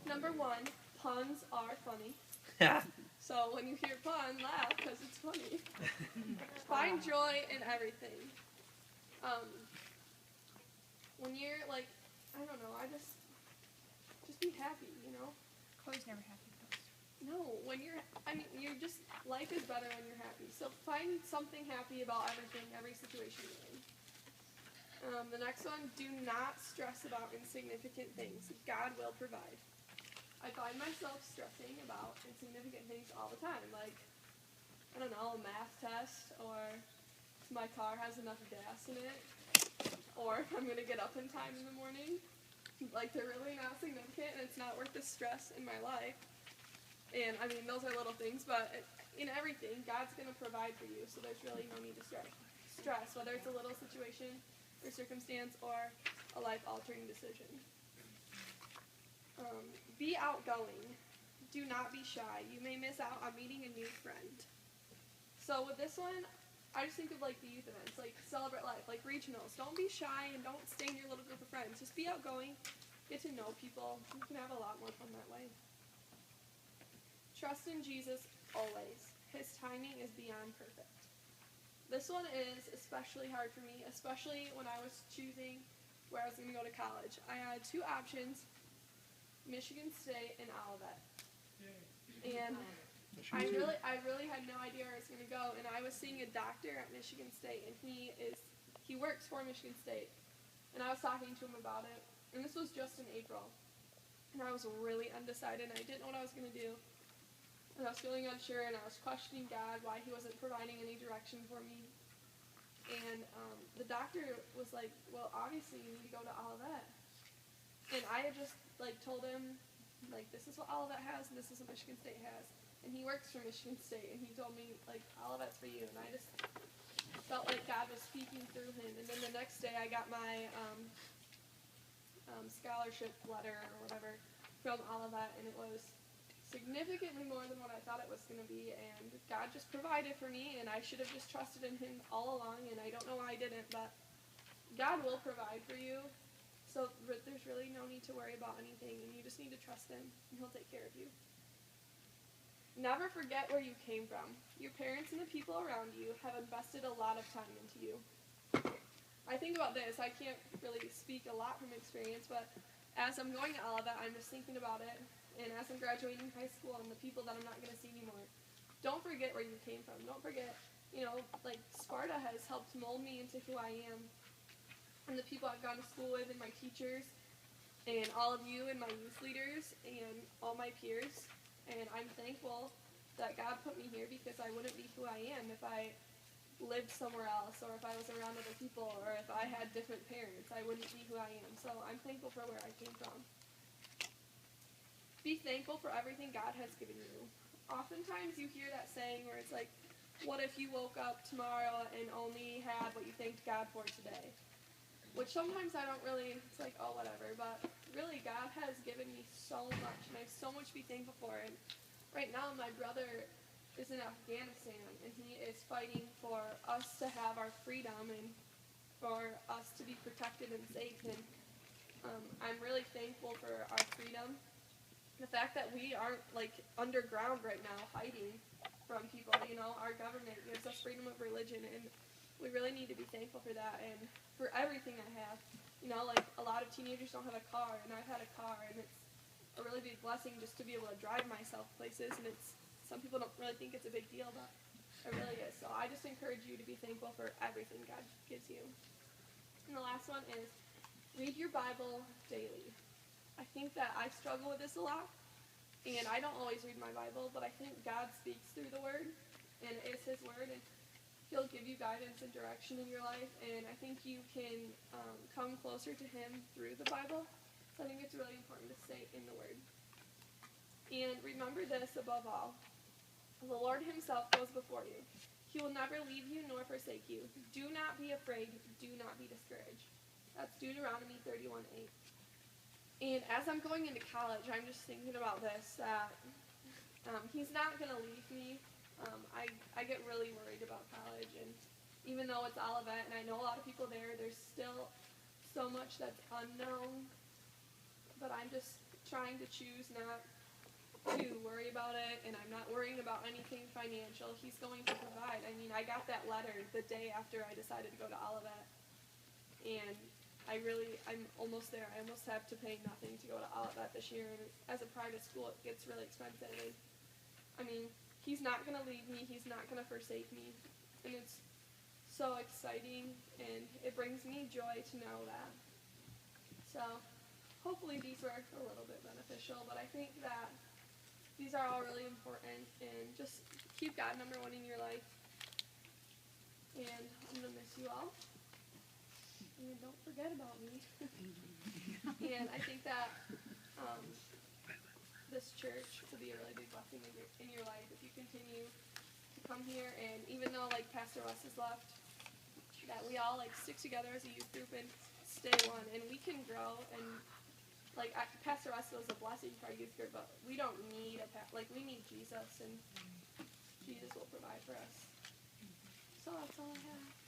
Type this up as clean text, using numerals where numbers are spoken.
Number one, puns are funny. So when you hear pun, laugh because it's funny. Find joy in everything. When you're like, I don't know, just be happy, you know? Chloe's never happy. No, you're just, life is better when you're happy. So find something happy about everything, every situation you're in. The next one, do not stress about insignificant things. God will provide. I find myself stressing about insignificant things all the time, like, I don't know, a math test, or if my car has enough gas in it, or if I'm going to get up in time in the morning. Like, they're really not significant, and it's not worth the stress in my life. And, I mean, those are little things, but in everything, God's going to provide for you, so there's really no need to stress, whether it's a little situation or circumstance or a life-altering decision. Be outgoing. Do not be shy. You may miss out on meeting a new friend. So with this one, I just think of like the youth events, like Celebrate Life, like regionals. Don't be shy and don't stay in your little group of friends. Just be outgoing, get to know people. You can have a lot more fun that way. Trust in Jesus always. His timing is beyond perfect. This one is especially hard for me, especially when I was choosing where I was going to go to college. I had two options, Michigan State and Olivet. And I really had no idea where I was going to go, and I was seeing a doctor at Michigan State, and he works for Michigan State, and I was talking to him about it, and this was just in April, and I was really undecided, and I didn't know what I was going to do, and I was feeling unsure, and I was questioning God why he wasn't providing any direction for me, and the doctor was like, well, obviously you need to go to Olivet, and I had just told him, this is what Olivet has, and this is what Michigan State has. And he works for Michigan State, and he told me, Olivet's for you. And I just felt like God was speaking through him. And then the next day, I got my scholarship letter or whatever from Olivet, and it was significantly more than what I thought it was going to be. And God just provided for me, and I should have just trusted in him all along, and I don't know why I didn't, but God will provide for you. So there's really no need to worry about anything, and you just need to trust him, and he'll take care of you. Never forget where you came from. Your parents and the people around you have invested a lot of time into you. I think about this. I can't really speak a lot from experience, but as I'm going to Olivet, I'm just thinking about it, and as I'm graduating high school and the people that I'm not going to see anymore, don't forget where you came from. Don't forget, Sparta has helped mold me into who I am. And the people I've gone to school with, and my teachers, and all of you, and my youth leaders, and all my peers. And I'm thankful that God put me here, because I wouldn't be who I am if I lived somewhere else, or if I was around other people, or if I had different parents. I wouldn't be who I am. So I'm thankful for where I came from. Be thankful for everything God has given you. Oftentimes you hear that saying where it's like, what if you woke up tomorrow and only had what you thanked God for today? Which sometimes I don't really, it's like, oh, whatever. But really, God has given me so much, and I have so much to be thankful for. And right now, my brother is in Afghanistan, and he is fighting for us to have our freedom and for us to be protected and safe. And I'm really thankful for our freedom. The fact that we aren't, underground right now hiding from people. Our government gives us freedom of religion, and we really need to be thankful for that and for everything I have. A lot of teenagers don't have a car, and I've had a car, and it's a really big blessing just to be able to drive myself places, and some people don't really think it's a big deal, but it really is. So I just encourage you to be thankful for everything God gives you. And the last one is read your Bible daily. I think that I struggle with this a lot, and I don't always read my Bible, but I think God speaks through the Word, and it's His Word, and He'll give you guidance and direction in your life, and I think you can come closer to Him through the Bible. So I think it's really important to stay in the Word. And remember this above all. The Lord Himself goes before you. He will never leave you nor forsake you. Do not be afraid. Do not be discouraged. That's Deuteronomy 31:8. And as I'm going into college, I'm just thinking about this, that He's not going to leave me. I get really worried about college, and even though it's Olivet, and I know a lot of people there, there's still so much that's unknown, but I'm just trying to choose not to worry about it, and I'm not worrying about anything financial. He's going to provide. I mean, I got that letter the day after I decided to go to Olivet, and I'm almost there. I almost have to pay nothing to go to Olivet this year, and as a private school, it gets really expensive. And, I mean, he's not going to leave me. He's not going to forsake me, and it's so exciting, and it brings me joy to know that. So, hopefully these were a little bit beneficial, but I think that these are all really important, and just keep God number one in your life. And I'm going to miss you all. And don't forget about me. And I think that this church will be a really big blessing in your life if you continue to come here. And even though, like, Pastor Wes has left, that we all, like, stick together as a youth group and stay one. And we can grow and Pastor Wes was a blessing for our youth group, but we don't need we need Jesus, and Jesus will provide for us. So that's all I have.